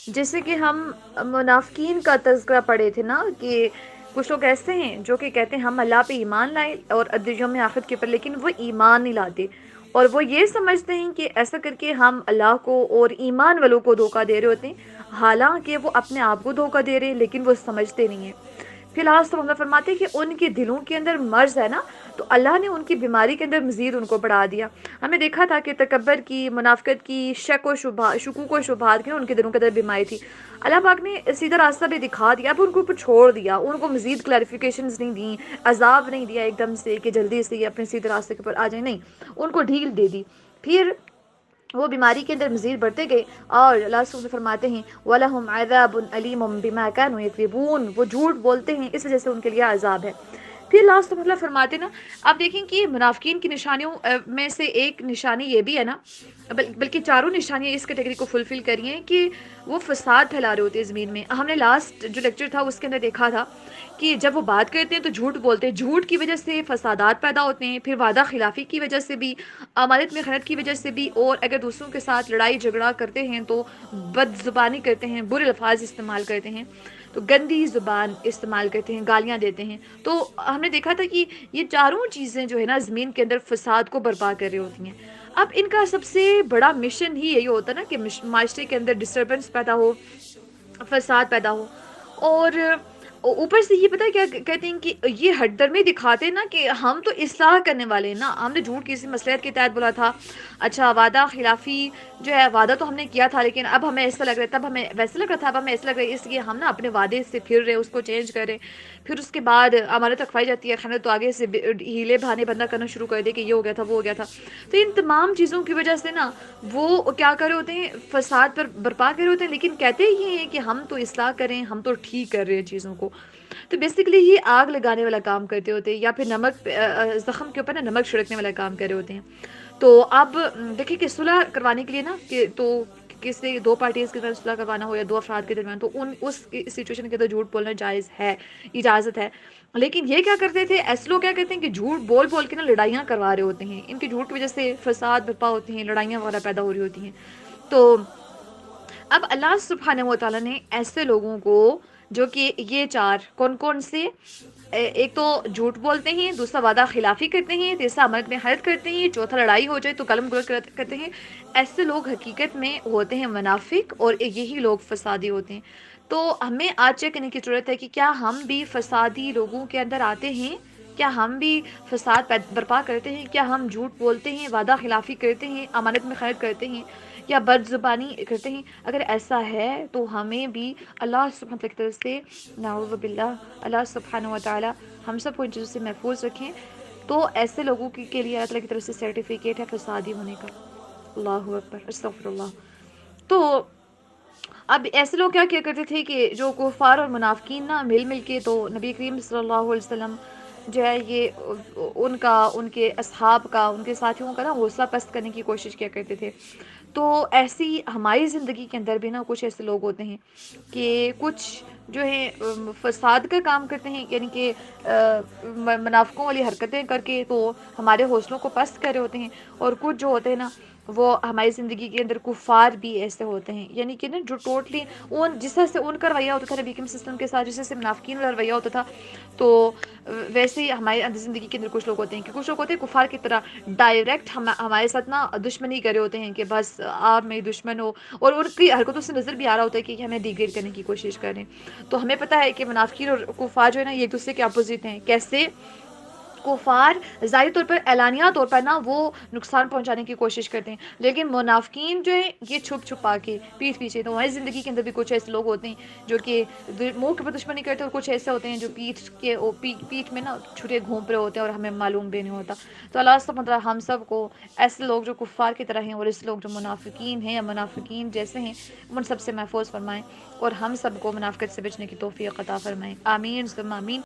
جیسے کہ ہم منافقین کا تذکرہ پڑھے تھے نا، کہ کچھ لوگ ایسے ہیں جو کہ کہتے ہیں ہم اللہ پہ ایمان لائے اور یوم آخرت کے اوپر، لیکن وہ ایمان نہیں لاتے، اور وہ یہ سمجھتے ہیں کہ ایسا کر کے ہم اللہ کو اور ایمان والوں کو دھوکہ دے رہے ہوتے ہیں، حالانکہ وہ اپنے آپ کو دھوکہ دے رہے ہیں لیکن وہ سمجھتے نہیں ہیں۔ فی الحال تو ہم فرماتے ہیں کہ ان کے دلوں کے اندر مرض ہے نا، تو اللہ نے ان کی بیماری کے اندر مزید ان کو بڑھا دیا۔ ہمیں دیکھا تھا کہ تکبر کی، منافقت کی، شکوک و شبہات کی ان کے دلوں کے اندر بیماری تھی، اللہ پاک نے سیدھا راستہ بھی دکھا دیا، اب ان کو اوپر چھوڑ دیا، ان کو مزید کلیریفیکیشنز نہیں دیں، عذاب نہیں دیا ایک دم سے کہ جلدی سے یہ اپنے سیدھے راستے کے اوپر آ جائیں، نہیں، ان کو ڈھیل دے دی۔ پھر وہ بیماری کے اندر مزید بڑھتے گئے، اور اللہ سبحانہ فرماتے ہیں وَلَهُمْ عَذَابٌ أَلِيمٌ بِمَا كَانُوا يَكْذِبُونَ، وہ جھوٹ بولتے ہیں اس وجہ سے ان کے لیے عذاب ہے۔ پھر اللہ سبحانہ فرماتے نا، آپ دیکھیں کہ منافقین کی نشانیوں میں سے ایک نشانی یہ بھی ہے نا، بلکہ چاروں نشانیاں اس کیٹیگری کو فلفل کری ہیں کہ وہ فساد پھیلا رہے ہوتے ہیں زمین میں۔ ہم نے لاسٹ جو لیکچر تھا اس کے اندر دیکھا تھا کہ جب وہ بات کرتے ہیں تو جھوٹ بولتے ہیں، جھوٹ کی وجہ سے فسادات پیدا ہوتے ہیں، پھر وعدہ خلافی کی وجہ سے بھی، امانت میں خیانت کی وجہ سے بھی، اور اگر دوسروں کے ساتھ لڑائی جھگڑا کرتے ہیں تو بد زبانی کرتے ہیں، برے الفاظ استعمال کرتے ہیں، تو گندی زبان استعمال کرتے ہیں، گالیاں دیتے ہیں۔ تو ہم نے دیکھا تھا کہ یہ چاروں چیزیں جو ہے نا زمین کے اندر فساد کو برپا کر رہی ہوتی ہیں۔ اب ان کا سب سے بڑا مشن ہی یہی ہوتا ہے نا کہ معاشرے کے اندر ڈسٹربنس پیدا ہو، فساد پیدا ہو، اور اوپر سے یہ پتہ ہے کیا کہتے ہیں کہ یہ ہٹ درمی دکھاتے ہیں نا کہ ہم تو اصلاح کرنے والے ہیں نا، ہم نے جھوٹ کسی مصلحت کے تحت بولا تھا، اچھا وعدہ خلافی جو ہے، وعدہ تو ہم نے کیا تھا لیکن اب ہمیں ایسا لگ رہا ہے، تب ہمیں ویسا لگ رہا تھا، اب ہمیں ایسا لگ رہا ہے، اس لیے ہم نا اپنے وعدے سے پھر رہے، اس کو چینج کر رہے، پھر اس کے بعد امانت رکھوائی جاتی ہے خیانت، تو آگے سے ہیلے بہانے بندہ کرنا شروع کر دے کہ یہ ہو گیا تھا، وہ ہو گیا تھا۔ تو ان تمام چیزوں کی وجہ سے نا وہ کیا کر رہے ہوتے ہیں، فساد پر برپا کر رہے ہوتے ہیں، لیکن کہتے یہ ہیں کہ ہم تو اصلاح کریں، ہم تو ٹھیک کر رہے ہیں چیزوں کو۔ تو بیسیکلی یہ آگ لگانے والا کام کرتے ہوتے ہیں، یا پھر نمک زخم کے اوپر نا نمک چھڑکنے والا کام کر رہے ہوتے ہیں۔ تو اب دیکھیں کہ صلح کروانے کے لیے نا، کہ تو کسی دو پارٹیز کے درمیان صلح کروانا ہو یا دو افراد کے درمیان، تو اس سچویشن کے اندر جھوٹ بولنا جائز ہے، اجازت ہے۔ لیکن یہ کیا کرتے تھے، ایسے لوگ کیا کرتے ہیں کہ جھوٹ بول بول کے نا لڑائیاں کروا رہے ہوتے ہیں، ان کی جھوٹ کی وجہ سے فساد برپا ہوتی ہیں، لڑائیاں وغیرہ پیدا ہو رہی ہوتی ہیں۔ تو اب اللہ سبحانہ و تعالیٰ نے ایسے لوگوں کو، جو کہ یہ چار کون کون سے، ایک تو جھوٹ بولتے ہیں، دوسرا وعدہ خلافی کرتے ہیں، تیسرا امانت میں خیانت کرتے ہیں، چوتھا لڑائی ہو جائے تو قلم گلوچ کرتے ہیں، ایسے لوگ حقیقت میں ہوتے ہیں منافق، اور یہی لوگ فسادی ہوتے ہیں۔ تو ہمیں آج چیک کرنے کی ضرورت ہے کہ کیا ہم بھی فسادی لوگوں کے اندر آتے ہیں، کیا ہم بھی فساد برپا کرتے ہیں، کیا ہم جھوٹ بولتے ہیں، وعدہ خلافی کرتے ہیں، امانت میں خیانت کرتے ہیں، یا بد زبانی کرتے ہیں؟ اگر ایسا ہے تو ہمیں بھی اللہ سبحانہ کی طرف سے، نعوذ باللہ، اللہ سبحانہ و تعالی ہم سب کو ان چیزوں سے محفوظ رکھیں۔ تو ایسے لوگوں کے لیے اللہ تعالیٰ کی طرف سے سرٹیفکیٹ ہے فسادی ہونے کا۔ اللہ اکبر، استغفر اللہ۔ تو اب ایسے لوگ کیا کرتے تھے کہ جو کفار اور منافقین نا مل کے تو نبی کریم صلی اللہ علیہ وسلم جو ہے یہ ان کا، ان کے اصحاب کا، ان کے ساتھیوں کا نا حوصلہ پست کرنے کی کوشش کیا کرتے تھے۔ تو ایسی ہماری زندگی کے اندر بھی نا کچھ ایسے لوگ ہوتے ہیں کہ کچھ جو ہے فساد کا کام کرتے ہیں، یعنی کہ منافقوں والی حرکتیں کر کے تو ہمارے حوصلوں کو پست کر رہے ہوتے ہیں، اور کچھ جو ہوتے ہیں نا وہ ہماری زندگی کے اندر کفار بھی ایسے ہوتے ہیں، یعنی کہ نا جو ٹوٹلی جس طرح سے ان کا رویہ ہوتا تھا نبی کریم صلی اللہ علیہ وسلم کے ساتھ، جس طرح سے منافقین والا رویہ ہوتا تھا، تو ویسے ہی ہمارے اندر زندگی کے اندر کچھ لوگ ہوتے ہیں کہ کچھ لوگ ہوتے ہیں کفار کی طرح ڈائریکٹ ہمارے ساتھ نا دشمنی کرے ہوتے ہیں کہ بس آپ میری دشمن ہو، اور ان کی حرکتوں سے نظر بھی آ رہا ہوتا ہے کہ ہمیں ڈیگریڈ کرنے کی کوشش کر رہے ہیں۔ تو ہمیں پتہ ہے کہ منافقین اور کفار جو ہے نا یہ ایک دوسرے کے اپوزٹ ہیں۔ کیسے؟ کفار ظاہری طور پر، اعلانیہ طور پر نا وہ نقصان پہنچانے کی کوشش کرتے ہیں، لیکن منافقین جو ہیں یہ چھپ چھپا کے پیٹھ پیچھے۔ تو ہماری زندگی کے اندر بھی کچھ ایسے لوگ ہوتے ہیں جو کہ منہ کے اوپر دشمنی کرتے ہیں، اور کچھ ایسے ہوتے ہیں جو پیٹھ میں نا چھٹے گھونپ رہے ہوتے ہیں اور ہمیں معلوم بھی نہیں ہوتا۔ تو اللہ سبحانہ وتعالی ہم سب کو ایسے لوگ جو کفار کی طرح ہیں، اور اس لوگ جو منافقین ہیں یا منافقین جیسے ہیں، ان سب سے محفوظ فرمائیں، اور ہم سب کو منافقت سے بچنے کی توفیق عطا فرمائیں۔ آمین ثم آمین۔